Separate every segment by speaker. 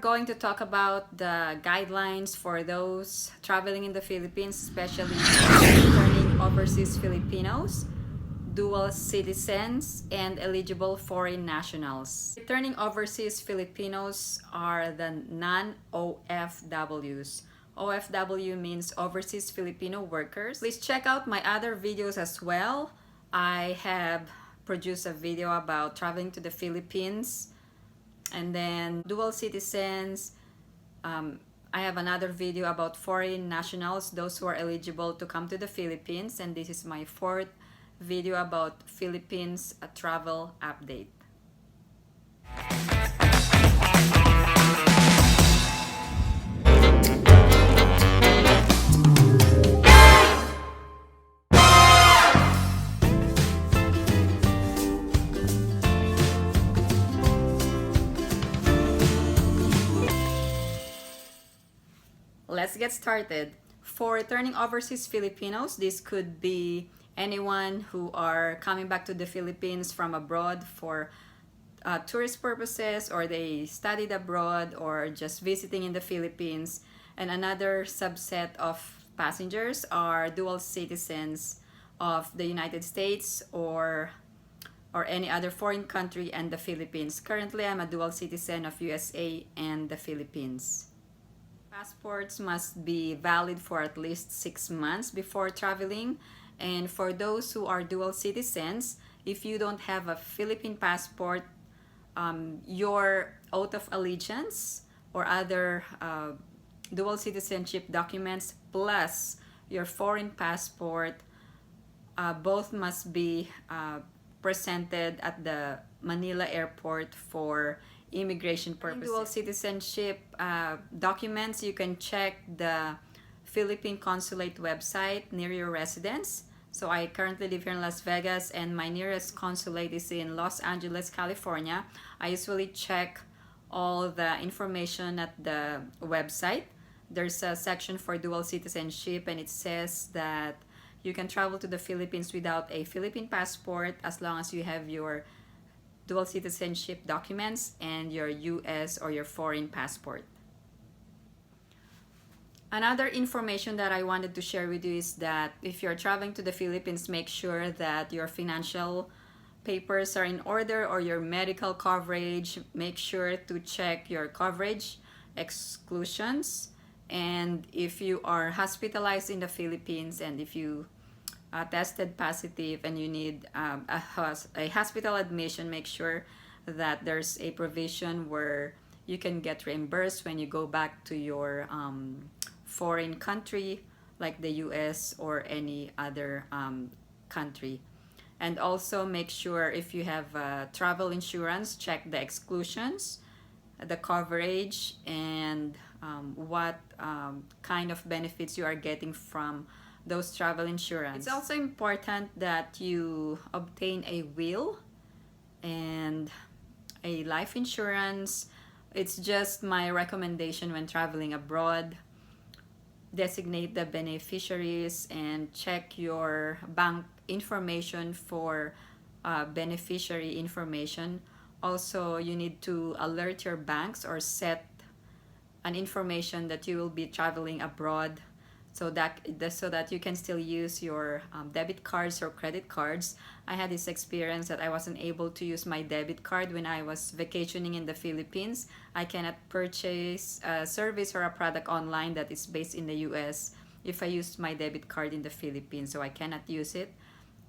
Speaker 1: Going to talk about the guidelines for those traveling in the Philippines, especially returning overseas Filipinos, dual citizens, and eligible foreign nationals. Returning overseas Filipinos are the non-OFWs. OFW means Overseas Filipino Workers. Please check out my other videos as well. I have produced a video about traveling to the Philippines, and then dual citizens. I have another video about foreign nationals, those who are eligible to come to the Philippines, and this is my fourth video about Philippines travel update. Let's get started. For returning overseas Filipinos, this could be anyone who are coming back to the Philippines from abroad for tourist purposes, or they studied abroad, or just visiting in the Philippines. And another subset of passengers are dual citizens of the United States or any other foreign country and the Philippines. Currently, I'm a dual citizen of USA and the Philippines. Passports must be valid for at least 6 months before traveling. And for those who are dual citizens, if you don't have a Philippine passport, your oath of allegiance or other dual citizenship documents plus your foreign passport, both must be presented at the Manila airport for immigration purposes. Dual citizenship documents, you can check the Philippine Consulate website near your residence. So I currently live here in Las Vegas, and my nearest consulate is in Los Angeles, California. I usually check all the information at the website. There's a section for dual citizenship, and it says that you can travel to the Philippines without a Philippine passport as long as you have your dual citizenship documents and your US or your foreign passport. Another information that I wanted to share with you is that if you're traveling to the Philippines, make sure that your financial papers are in order, or your medical coverage. Make sure to check your coverage exclusions, and if you are hospitalized in the Philippines, and if you tested positive and you need a hospital admission, make sure that there's a provision where you can get reimbursed when you go back to your foreign country, like the US or any other country. And also make sure, if you have travel insurance, check the exclusions, the coverage, and what kind of benefits you are getting from those travel insurance. It's also important that you obtain a will and a life insurance. It's just my recommendation when traveling abroad. Designate the beneficiaries and check your bank information for beneficiary information. Also, you need to alert your banks or set an information that you will be traveling abroad, so that you can still use your debit cards or credit cards. I had this experience that I wasn't able to use my debit card when I was vacationing in the Philippines. I cannot purchase a service or a product online that is based in the US if I used my debit card in the Philippines, so I cannot use it,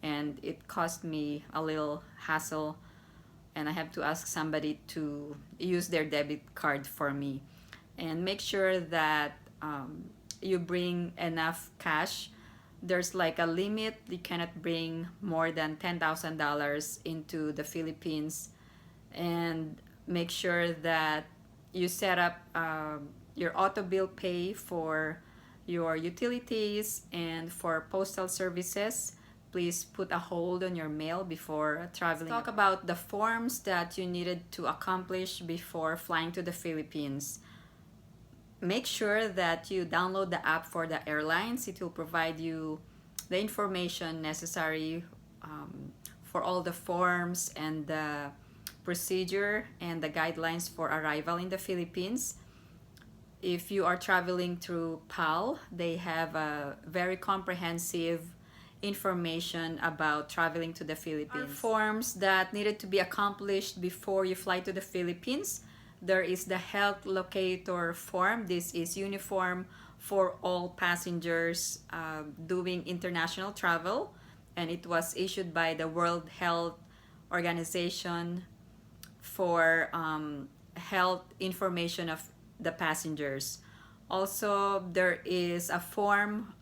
Speaker 1: and it cost me a little hassle, and I have to ask somebody to use their debit card for me. And make sure that you bring enough cash. There's like a limit. You cannot bring more than $10,000 into the Philippines. And make sure that you set up your auto bill pay for your utilities and for postal services. Please put a hold on your mail before traveling. Let's talk about the forms that you needed to accomplish before flying to the Philippines. Make sure that you download the app for the airlines. It will provide you the information necessary for all the forms and the procedure and the guidelines for arrival in the Philippines. if you are traveling through PAL, they have a very comprehensive information about traveling to the Philippines. Forms that needed to be accomplished before you fly to the Philippines. There is the health locator form. This is uniform for all passengers doing international travel, and it was issued by the World Health Organization for health information of the passengers. Also, there is a form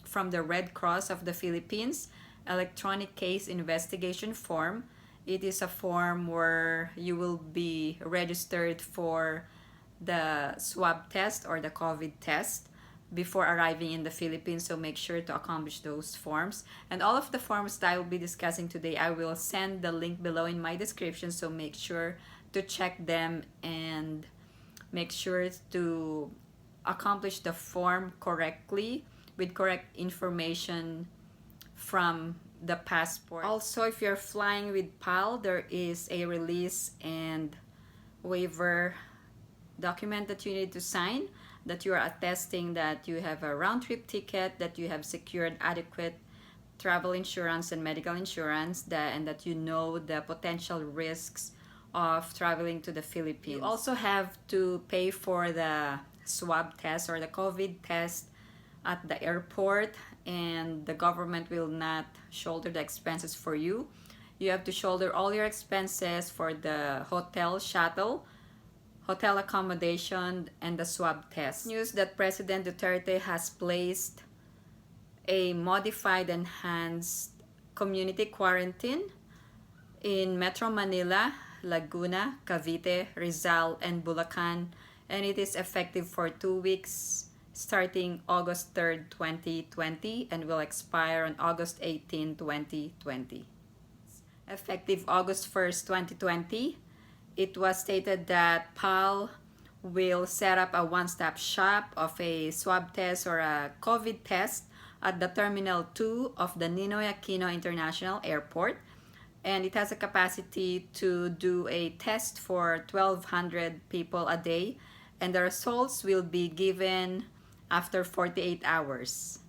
Speaker 1: from the Red Cross of the Philippines, electronic case investigation form. It is a form where you will be registered for the swab test or the COVID test before arriving in the Philippines, so make sure to accomplish those forms. And all of the forms that I will be discussing today, I will send the link below in my description, so make sure to check them and make sure to accomplish the form correctly with correct information from the passport. Also, if you're flying with PAL, there is a release and waiver document that you need to sign, that you are attesting that you have a round-trip ticket, that you have secured adequate travel insurance and medical insurance, and that you know the potential risks of traveling to the Philippines. You also have to pay for the swab test or the COVID test at the airport, and the government will not shoulder the expenses for you. You have to shoulder all your expenses for the hotel shuttle, hotel accommodation, and the swab test. News that President Duterte has placed a modified enhanced community quarantine in Metro Manila, Laguna, Cavite, Rizal, and Bulacan, and it is effective for 2 weeks starting August 3rd, 2020, and will expire on August 18, 2020. Effective August 1st, 2020, it was stated that PAL will set up a one-stop shop of a swab test or a COVID test at the Terminal 2 of the Ninoy Aquino International Airport, and it has a capacity to do a test for 1,200 people a day, and the results will be given after 48 hours.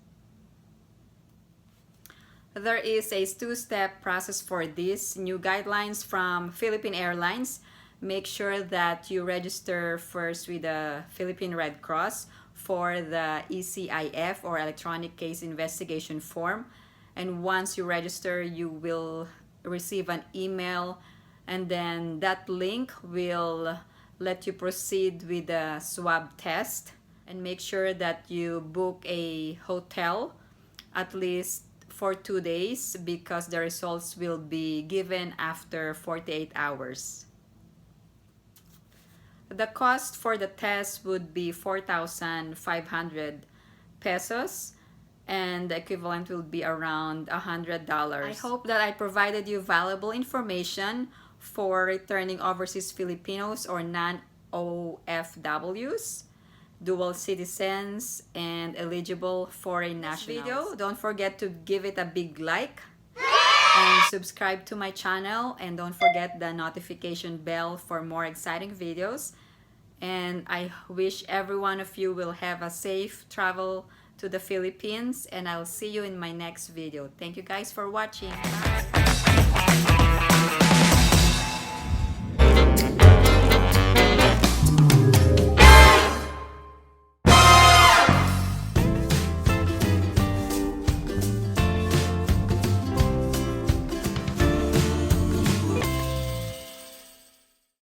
Speaker 1: There is a two-step process for this. New guidelines from Philippine Airlines. Make sure that you register first with the Philippine Red Cross for the ECIF or Electronic Case Investigation Form. And once you register, you will receive an email, and then that link will let you proceed with the swab test. And make sure that you book a hotel at least for 2 days, because the results will be given after 48 hours. The cost for the test would be 4,500 pesos, and the equivalent will be around $100. I hope that I provided you valuable information for returning overseas Filipinos or non-OFWs, dual citizens, and eligible foreign nationals. Video, don't forget to give it a big like and subscribe to my channel, and don't forget the notification bell for more exciting videos. And I wish every one of you will have a safe travel to the Philippines, and I'll see you in my next video. Thank you guys for watching. Bye.